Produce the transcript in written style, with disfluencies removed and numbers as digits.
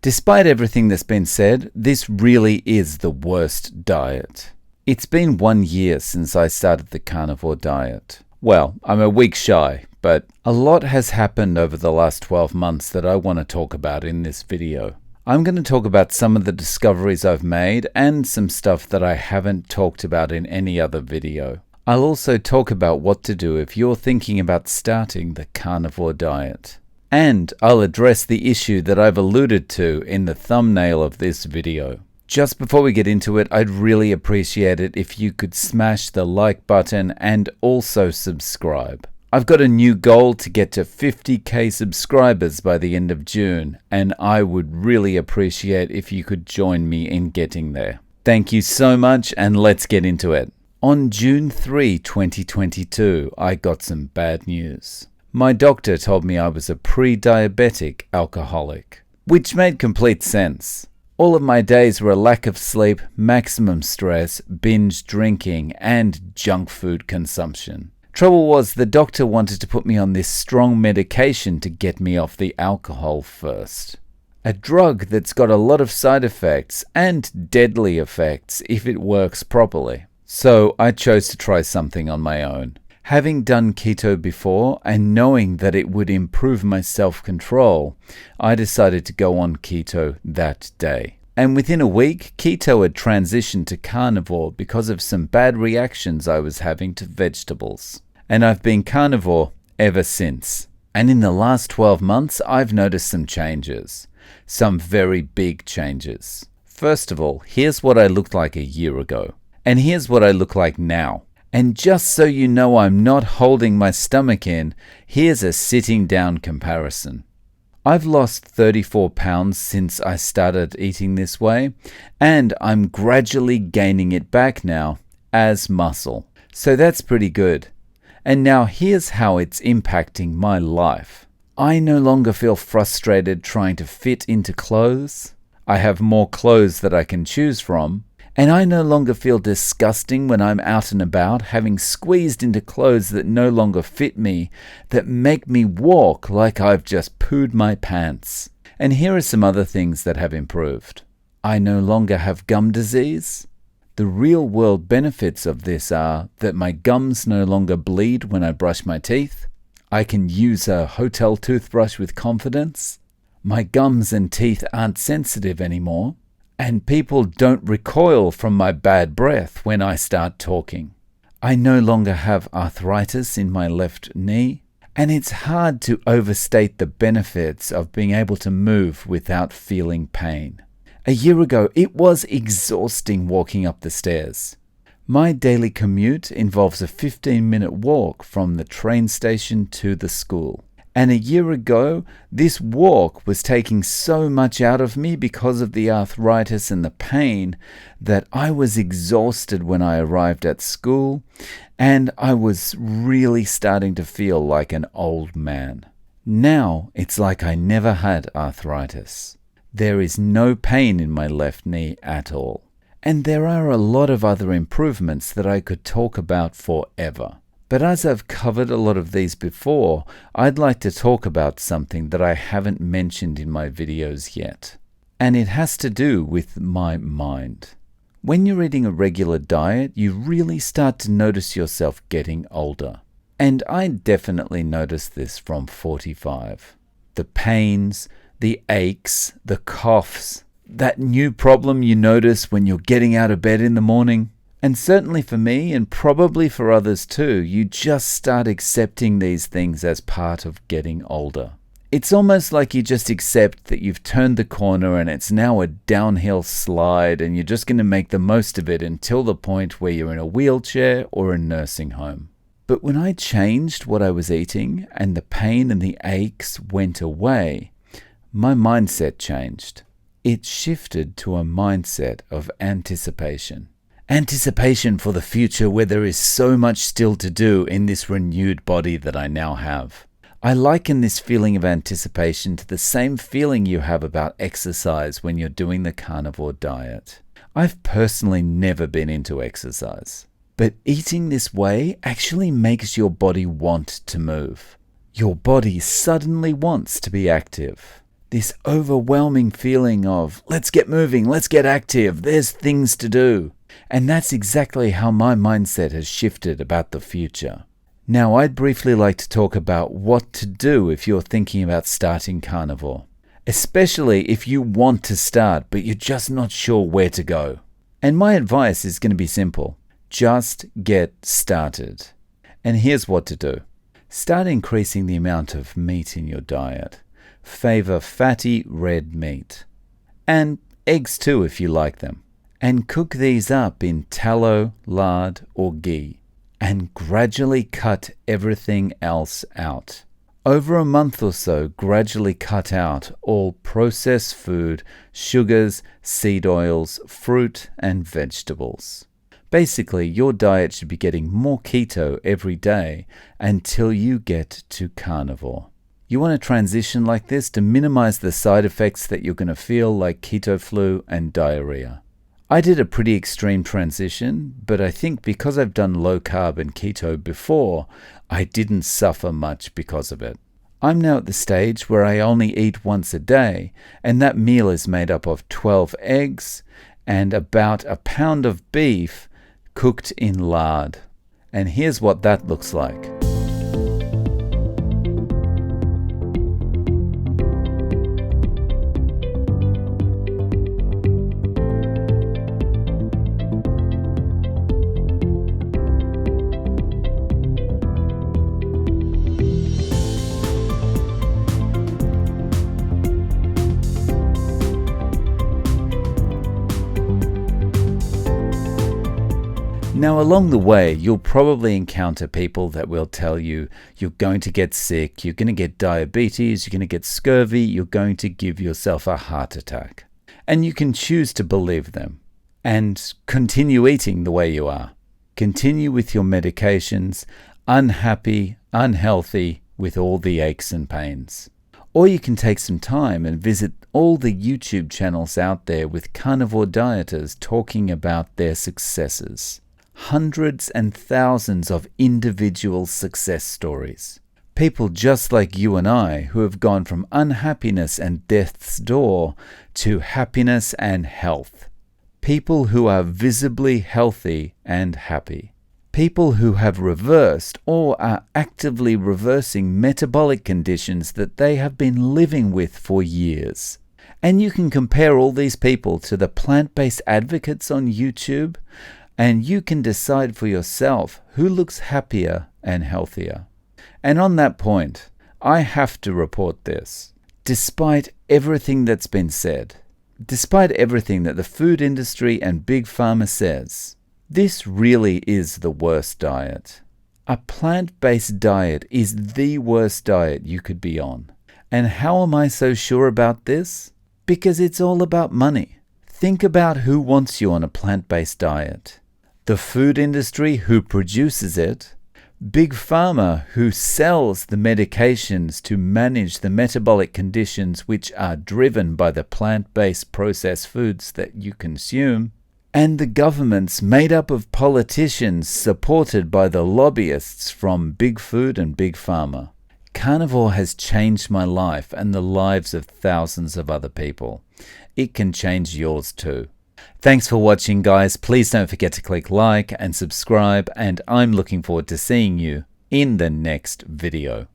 Despite everything that's been said, this really is the worst diet. It's been 1 year since I started the carnivore diet. Well, I'm a week shy, but a lot has happened over the last 12 months that I want to talk about in this video. I'm going to talk about some of the discoveries I've made and some stuff that I haven't talked about in any other video. I'll also talk about what to do if you're thinking about starting the carnivore diet. And I'll address the issue that I've alluded to in the thumbnail of this video. Just before we get into it, I'd really appreciate it if you could smash the like button and also subscribe. I've got a new goal to get to 50k subscribers by the end of June, and I would really appreciate if you could join me in getting there. Thank you so much, and let's get into it. On June 3, 2022, I got some bad news. My doctor told me I was a pre-diabetic alcoholic, which made complete sense. All of my days were a lack of sleep, maximum stress, binge drinking, and junk food consumption. Trouble was, the doctor wanted to put me on this strong medication to get me off the alcohol first. A drug that's got a lot of side effects and deadly effects if it works properly. So I chose to try something on my own. Having done keto before and knowing that it would improve my self-control, I decided to go on keto that day. And within a week, keto had transitioned to carnivore because of some bad reactions I was having to vegetables. And I've been carnivore ever since. And in the last 12 months, I've noticed some changes. Some very big changes. First of all, here's what I looked like a year ago. And here's what I look like now. And just so you know I'm not holding my stomach in, here's a sitting down comparison. I've lost 34 pounds since I started eating this way, and I'm gradually gaining it back now as muscle. So that's pretty good. And now here's how it's impacting my life. I no longer feel frustrated trying to fit into clothes. I have more clothes that I can choose from. And I no longer feel disgusting when I'm out and about, having squeezed into clothes that no longer fit me, that make me walk like I've just pooed my pants. And here are some other things that have improved. I no longer have gum disease. The real world benefits of this are that my gums no longer bleed when I brush my teeth. I can use a hotel toothbrush with confidence. My gums and teeth aren't sensitive anymore. And people don't recoil from my bad breath when I start talking. I no longer have arthritis in my left knee, and it's hard to overstate the benefits of being able to move without feeling pain. A year ago, it was exhausting walking up the stairs. My daily commute involves a 15-minute walk from the train station to the school. And a year ago, this walk was taking so much out of me because of the arthritis and the pain that I was exhausted when I arrived at school, and I was really starting to feel like an old man. Now, it's like I never had arthritis. There is no pain in my left knee at all. And there are a lot of other improvements that I could talk about forever. But as I've covered a lot of these before, I'd like to talk about something that I haven't mentioned in my videos yet. And it has to do with my mind. When you're eating a regular diet, you really start to notice yourself getting older. And I definitely noticed this from 45. The pains, the aches, the coughs, that new problem you notice when you're getting out of bed in the morning. And certainly for me, and probably for others too, you just start accepting these things as part of getting older. It's almost like you just accept that you've turned the corner and it's now a downhill slide and you're just going to make the most of it until the point where you're in a wheelchair or a nursing home. But when I changed what I was eating and the pain and the aches went away, my mindset changed. It shifted to a mindset of anticipation. Anticipation for the future where there is so much still to do in this renewed body that I now have. I liken this feeling of anticipation to the same feeling you have about exercise when you're doing the carnivore diet. I've personally never been into exercise, but eating this way actually makes your body want to move. Your body suddenly wants to be active. This overwhelming feeling of, let's get moving, let's get active, there's things to do. And that's exactly how my mindset has shifted about the future. Now, I'd briefly like to talk about what to do if you're thinking about starting carnivore, especially if you want to start, but you're just not sure where to go. And my advice is going to be simple. Just get started. And here's what to do. Start increasing the amount of meat in your diet. Favor fatty red meat. And eggs too if you like them. And cook these up in tallow, lard, or ghee. And gradually cut everything else out. Over a month or so, gradually cut out all processed food, sugars, seed oils, fruit, and vegetables. Basically, your diet should be getting more keto every day until you get to carnivore. You want to transition like this to minimize the side effects that you're going to feel, like keto flu and diarrhea. I did a pretty extreme transition, but I think because I've done low carb and keto before, I didn't suffer much because of it. I'm now at the stage where I only eat once a day, and that meal is made up of 12 eggs and about a pound of beef cooked in lard. And here's what that looks like. Now, along the way, you'll probably encounter people that will tell you you're going to get sick, you're going to get diabetes, you're going to get scurvy, you're going to give yourself a heart attack. And you can choose to believe them and continue eating the way you are. Continue with your medications, unhappy, unhealthy, with all the aches and pains. Or you can take some time and visit all the YouTube channels out there with carnivore dieters talking about their successes. Hundreds and thousands of individual success stories. People just like you and I who have gone from unhappiness and death's door to happiness and health. People who are visibly healthy and happy. People who have reversed or are actively reversing metabolic conditions that they have been living with for years. And you can compare all these people to the plant-based advocates on YouTube, and you can decide for yourself who looks happier and healthier. And on that point, I have to report this. Despite everything that's been said, despite everything that the food industry and Big Pharma says, this really is the worst diet. A plant-based diet is the worst diet you could be on. And how am I so sure about this? Because it's all about money. Think about who wants you on a plant-based diet. The food industry who produces it, Big Pharma who sells the medications to manage the metabolic conditions which are driven by the plant-based processed foods that you consume, and the governments made up of politicians supported by the lobbyists from Big Food and Big Pharma. Carnivore has changed my life and the lives of thousands of other people. It can change yours too. Thanks for watching, guys. Please don't forget to click like and subscribe, and I'm looking forward to seeing you in the next video.